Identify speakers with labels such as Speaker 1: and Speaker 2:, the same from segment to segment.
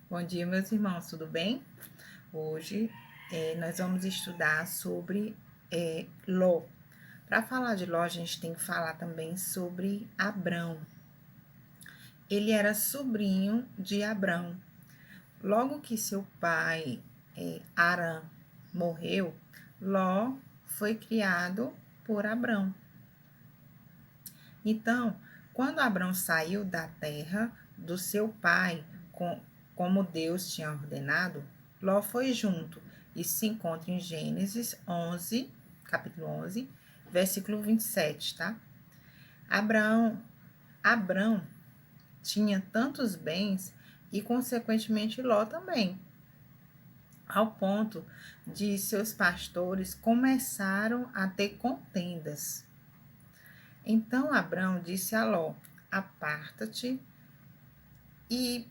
Speaker 1: Bom dia, meus irmãos, tudo bem? Hoje nós vamos estudar sobre Ló. Para falar de Ló, a gente tem que falar também sobre Abrão. Ele era sobrinho de Abrão. Logo que seu pai, Arã, morreu, Ló foi criado por Abrão. Então, quando Abrão saiu da terra do seu pai, como Deus tinha ordenado, Ló foi junto. Isso se encontra em Gênesis 11, capítulo 11, versículo 27, tá? Abrão tinha tantos bens e, consequentemente, Ló também, ao ponto de seus pastores começaram a ter contendas. Então Abrão disse a Ló: aparta-te, e,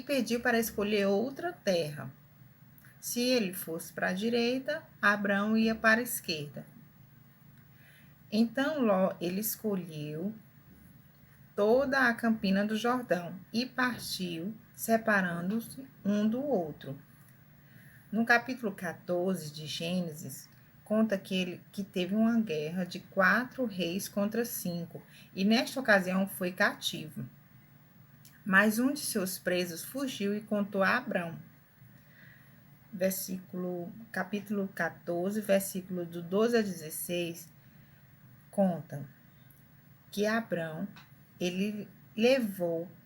Speaker 1: pediu para escolher outra terra. Se ele fosse para a direita, Abrão ia para a esquerda. Então Ló, ele escolheu toda a campina do Jordão e partiu, separando-se um do outro. No capítulo 14 de Gênesis, conta que teve uma guerra de 4 reis contra 5, e nesta ocasião foi cativo. Mas um de seus presos fugiu e contou a Abrão. Capítulo 14, versículo do 12 a 16, conta que Abrão, ele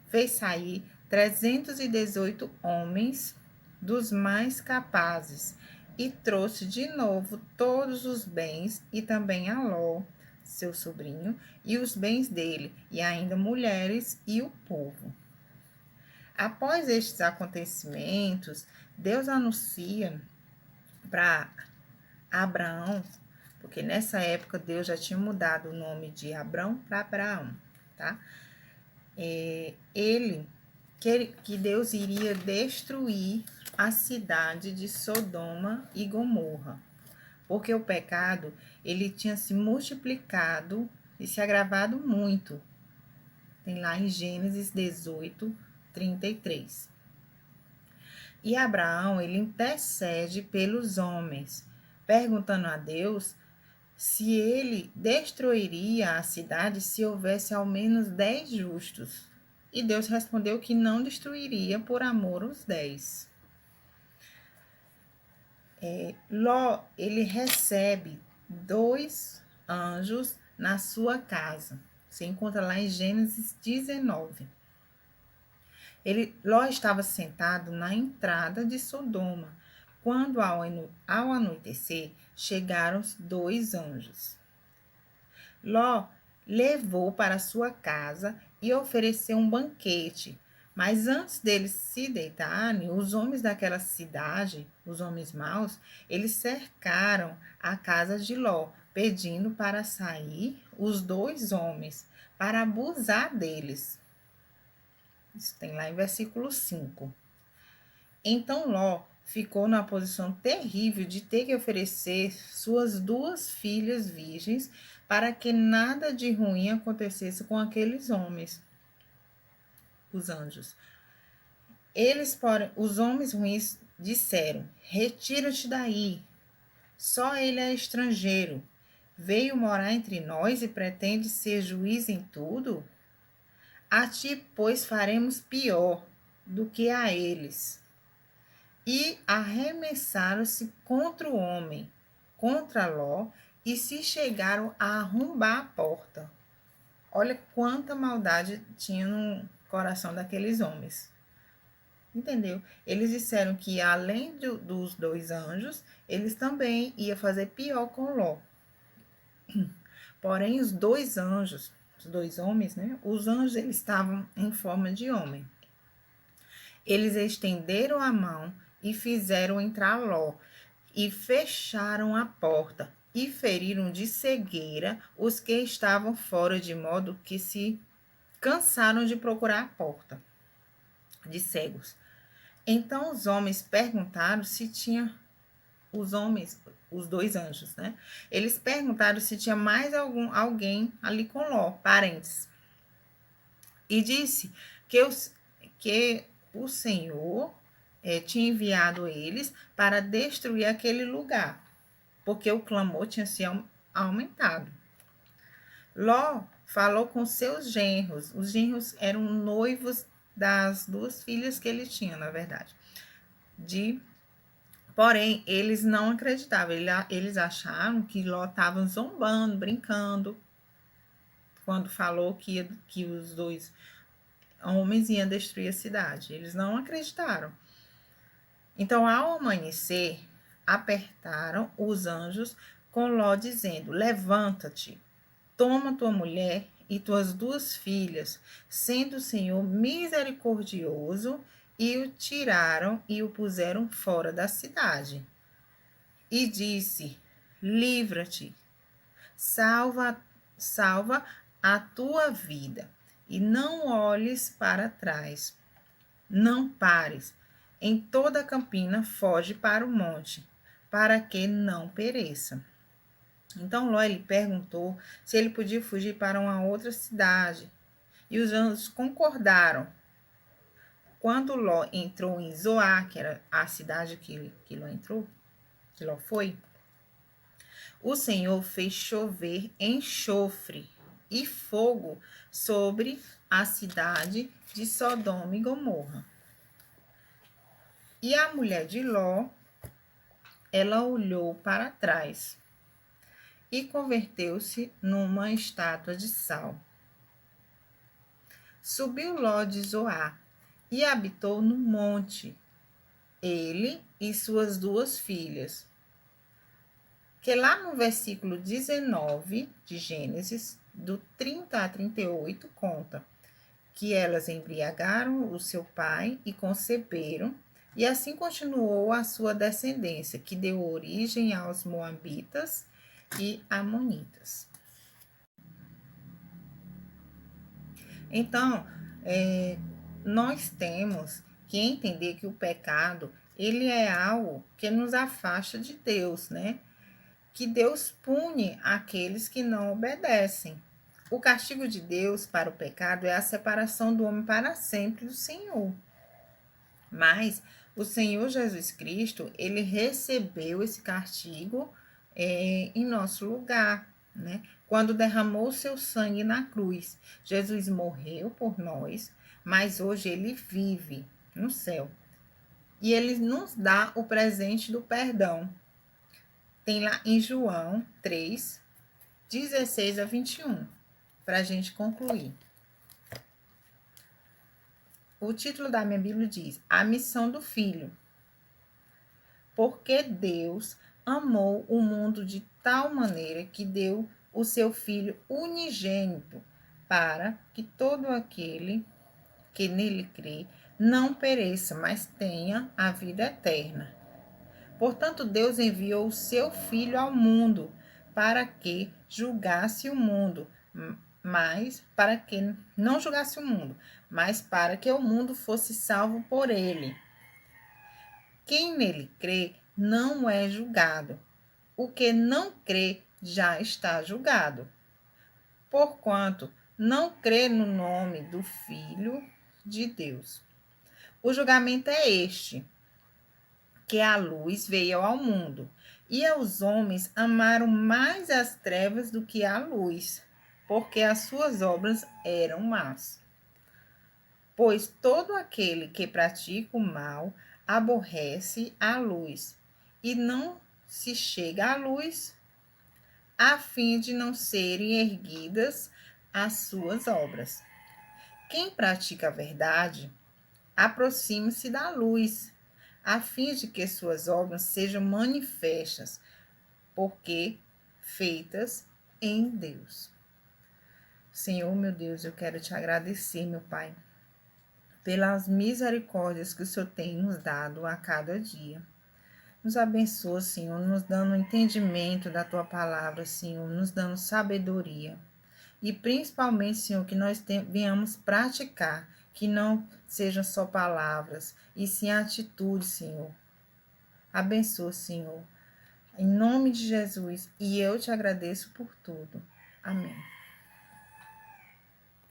Speaker 1: fez sair 318 homens dos mais capazes e trouxe de novo todos os bens e também a Ló, seu sobrinho, e os bens dele, e ainda mulheres e o povo. Após estes acontecimentos, Deus anuncia para Abraão, porque nessa época Deus já tinha mudado o nome de Abrão para Abraão, tá? Que Deus iria destruir a cidade de Sodoma e Gomorra, porque o pecado ele tinha se multiplicado e se agravado muito. Tem lá em Gênesis 18, 33. E Abraão, ele intercede pelos homens, perguntando a Deus se ele destruiria a cidade se houvesse ao menos 10 justos. E Deus respondeu que não destruiria por amor aos 10. Ló, ele recebe 2 anjos na sua casa. Você encontra lá em Gênesis 19. Ló estava sentado na entrada de Sodoma, quando ao anoitecer chegaram 2 anjos. Ló levou para sua casa e ofereceu um banquete, mas antes deles se deitarem, os homens daquela cidade, os homens maus, eles cercaram a casa de Ló, pedindo para sair os 2 homens, para abusar deles. Isso tem lá em versículo 5. Então Ló ficou numa posição terrível de ter que oferecer suas 2 filhas virgens para que nada de ruim acontecesse com aqueles homens, os anjos. Os homens ruins disseram: retira-te daí, só ele é estrangeiro. Veio morar entre nós e pretende ser juiz em tudo? A ti, pois, faremos pior do que a eles. E arremessaram-se contra o homem, contra Ló, e se chegaram a arrombar a porta. Olha quanta maldade tinha no coração daqueles homens. Entendeu? Eles disseram que, além dos 2 anjos, eles também iam fazer pior com Ló. Porém, os 2 anjos, os 2 homens, né? Os anjos, eles estavam em forma de homem. Eles estenderam a mão e fizeram entrar Ló, e fecharam a porta, e feriram de cegueira os que estavam fora, de modo que se cansaram de procurar a porta, de cegos. Então os homens perguntaram se tinha, os 2 anjos, né? Eles perguntaram se tinha mais alguém ali com Ló, parentes. E disse que o Senhor tinha enviado eles para destruir aquele lugar, porque o clamor tinha se aumentado. Ló falou com seus genros. Os genros eram noivos das duas filhas que ele tinha, na verdade. Porém, eles não acreditavam. Eles acharam que Ló estava zombando, brincando, quando falou que os dois homens iam destruir a cidade. Eles não acreditaram. Então, ao amanhecer, apertaram os anjos com Ló, dizendo: levanta-te, toma tua mulher e tuas duas filhas, sendo o Senhor misericordioso, e o tiraram e o puseram fora da cidade. E disse: livra-te, salva a tua vida, e não olhes para trás, não pares. Em toda a campina foge para o monte, para que não pereça. Então Ló ele perguntou se ele podia fugir para uma outra cidade, e os anjos concordaram. Quando Ló entrou em Zoar, que era a cidade que Ló entrou, que Ló foi, o Senhor fez chover enxofre e fogo sobre a cidade de Sodoma e Gomorra. E a mulher de Ló, ela olhou para trás e converteu-se numa estátua de sal. Subiu Ló de Zoar e habitou no monte, ele e suas duas filhas. Que lá no versículo 19 de Gênesis, do 30 a 38, conta que elas embriagaram o seu pai e conceberam, e assim continuou a sua descendência, que deu origem aos moabitas e amonitas. Então, nós temos que entender que o pecado, ele é algo que nos afasta de Deus, né? Que Deus pune aqueles que não obedecem. O castigo de Deus para o pecado é a separação do homem para sempre do Senhor. Mas o Senhor Jesus Cristo, ele recebeu esse castigo em nosso lugar, né? Quando derramou seu sangue na cruz. Jesus morreu por nós, mas hoje ele vive no céu. E ele nos dá o presente do perdão. Tem lá em João 3, 16 a 21, para a gente concluir. O título da minha Bíblia diz: A missão do Filho. Porque Deus amou o mundo de tal maneira que deu o seu Filho unigênito, para que todo aquele que nele crê não pereça, mas tenha a vida eterna. Portanto, Deus enviou o seu Filho ao mundo para que julgasse o mundo, mas para que não julgasse o mundo, mas para que o mundo fosse salvo por ele. Quem nele crê não é julgado. O que não crê já está julgado, porquanto não crê no nome do Filho de Deus. O julgamento é este: que a luz veio ao mundo, e os homens amaram mais as trevas do que a luz, porque as suas obras eram más. Pois todo aquele que pratica o mal aborrece a luz, e não se chega à luz, a fim de não serem erguidas as suas obras. Quem pratica a verdade, aproxime-se da luz, a fim de que suas obras sejam manifestas, porque feitas em Deus. Senhor, meu Deus, eu quero te agradecer, meu Pai, pelas misericórdias que o Senhor tem nos dado a cada dia. Nos abençoa, Senhor, nos dando entendimento da Tua palavra, Senhor, nos dando sabedoria. E principalmente, Senhor, que nós venhamos praticar, que não sejam só palavras, e sim atitudes, Senhor. Abençoa, Senhor, em nome de Jesus, e eu te agradeço por tudo. Amém.